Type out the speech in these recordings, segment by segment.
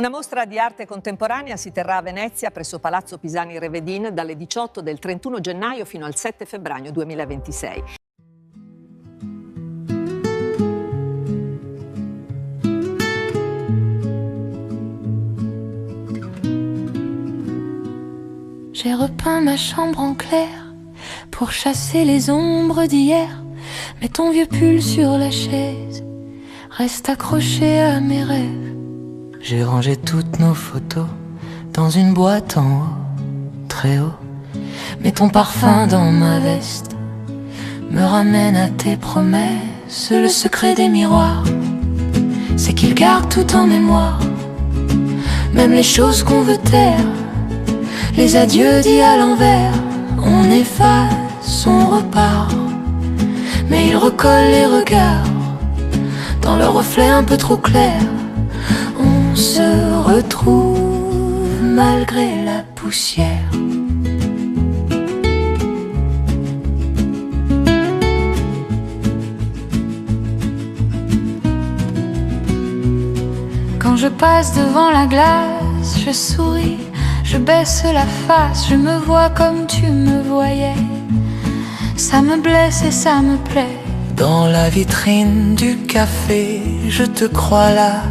Una mostra di arte contemporanea si terrà a Venezia presso Palazzo Pisani Revedin dalle 18 del 31 gennaio fino al 7 febbraio 2026. J'ai repeint ma chambre en clair pour chasser les ombres d'hier. Mais ton vieux pull sur la chaise reste accroché à mes rêves. J'ai rangé toutes nos photos dans une boîte en haut, très haut. Mais ton parfum dans ma veste me ramène à tes promesses. Le secret des miroirs, c'est qu'ils gardent tout en mémoire, même les choses qu'on veut taire. Les adieux dits à l'envers, on efface, on repart. Mais ils recollent les regards dans le reflet un peu trop clair. On se retrouve malgré la poussière. Quand je passe devant la glace, je souris, je baisse la face, je me vois comme tu me voyais. Ça me blesse et ça me plaît. Dans la vitrine du café, je te crois là,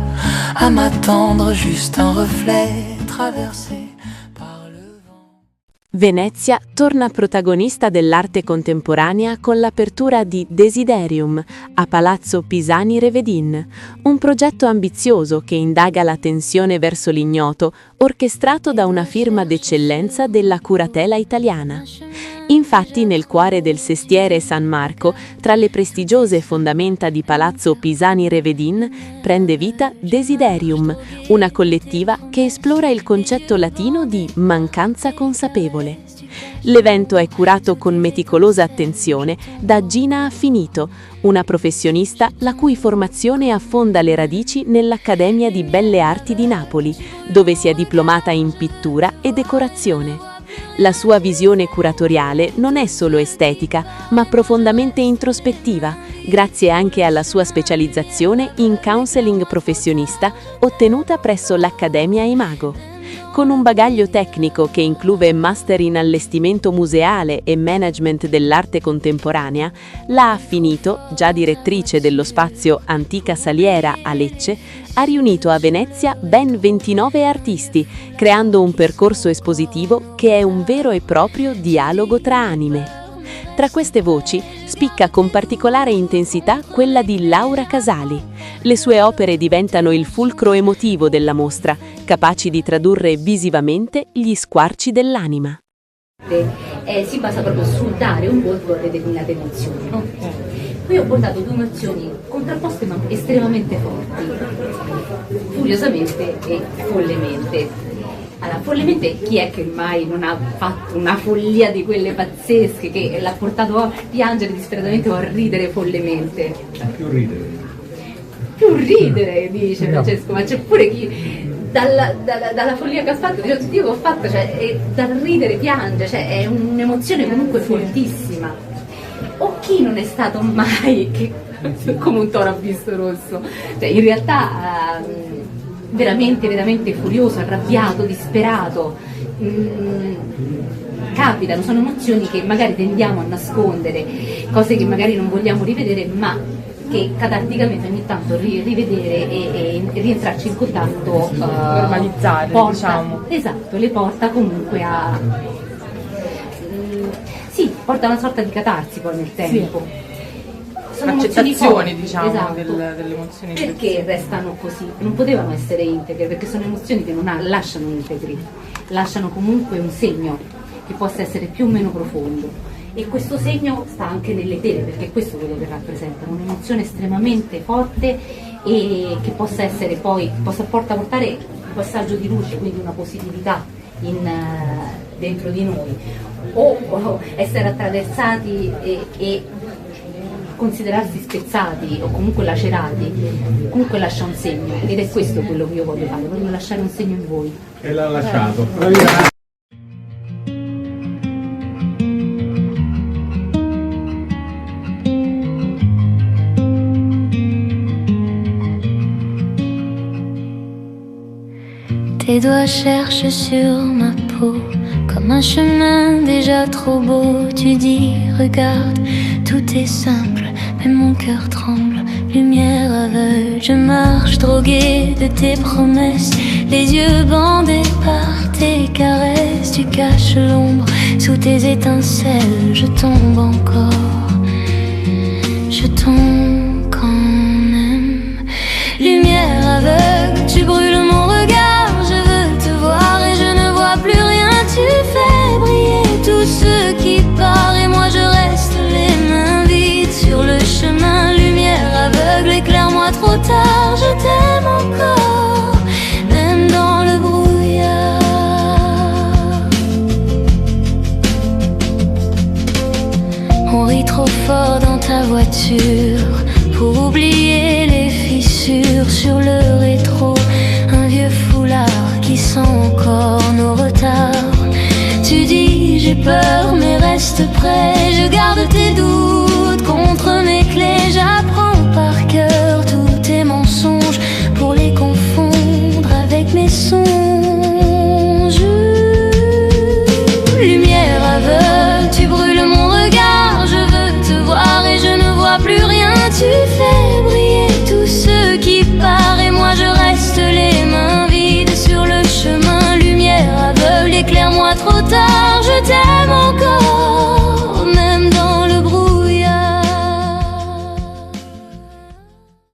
à m'attendre, juste un reflet traversé par le vent. Venezia torna protagonista dell'arte contemporanea con l'apertura di Desiderium a Palazzo Pisani Revedin, un progetto ambizioso che indaga la tensione verso l'ignoto, orchestrato da una firma d'eccellenza della curatela italiana. Infatti, nel cuore del sestiere San Marco, tra le prestigiose fondamenta di Palazzo Pisani Revedin, prende vita Desiderium, una collettiva che esplora il concetto latino di mancanza consapevole. L'evento è curato con meticolosa attenzione da Gina Affinito, una professionista la cui formazione affonda le radici nell'Accademia di Belle Arti di Napoli, dove si è diplomata in pittura e decorazione. La sua visione curatoriale non è solo estetica, ma profondamente introspettiva, grazie anche alla sua specializzazione in counseling professionista ottenuta presso l'Accademia Imago. Con un bagaglio tecnico che include master in allestimento museale e management dell'arte contemporanea, la Affinito, già direttrice dello spazio Antica Saliera a Lecce, ha riunito a Venezia ben 29 artisti, creando un percorso espositivo che è un vero e proprio dialogo tra anime. Tra queste voci spicca con particolare intensità quella di Laura Casali. Le sue opere diventano il fulcro emotivo della mostra, capaci di tradurre visivamente gli squarci dell'anima. Si basa proprio sul dare un volto a determinate emozioni. Qui ho portato due emozioni contrapposte ma estremamente forti, furiosamente e follemente. Allora, follemente chi è che mai non ha fatto una follia di quelle pazzesche che l'ha portato a piangere disperatamente o a ridere follemente? Più ridere. Più ridere, dice Francesco, ma c'è pure chi dalla follia che ha fatto, dice che ho fatto, cioè, dal ridere piange, cioè è un'emozione comunque fortissima. O chi non è stato mai che come un toro a visto rosso, cioè in realtà veramente veramente furioso, arrabbiato, disperato. Capitano, sono emozioni che magari tendiamo a nascondere, cose che magari non vogliamo rivedere, ma che catarticamente ogni tanto rivedere e rientrarci in contatto, normalizzare, porta, diciamo. Esatto, le porta comunque a sì, porta una sorta di catarsi poi nel tempo. Sì. Sono Accettazione, diciamo, esatto. delle emozioni. Perché restano così? Non potevano essere integre, perché sono emozioni che non lasciano integri, lasciano comunque un segno che possa essere più o meno profondo. E questo segno sta anche nelle tele, perché questo è quello che rappresenta, un'emozione estremamente forte e che possa essere poi, possa portare un passaggio di luce, quindi una positività dentro di noi, o essere attraversati e considerarsi spezzati o comunque lacerati, comunque lascia un segno, ed è questo quello che io voglio fare, voglio lasciare un segno in voi. E l'ha lasciato. Les doigts cherchent sur ma peau comme un chemin déjà trop beau. Tu dis regarde, tout est simple, mais mon cœur tremble. Lumière aveugle, je marche droguée de tes promesses, les yeux bandés par tes caresses. Tu caches l'ombre sous tes étincelles, je tombe encore, je tombe quand même. Lumière aveugle, tu brûles mon regard, je veux te voir et je ne vois plus rien. Tu fais briller tout ce qui part et moi je reste les mains vides sur le chemin. Lumière aveugle, éclaire-moi trop tard, je t'aime encore, même dans le brouillard. On rit trop fort dans ta voiture pour oublier les fissures sur le rétro. Un vieux foulard qui sent encore nos retards. Tu dis j'ai peur mais reste près, je garde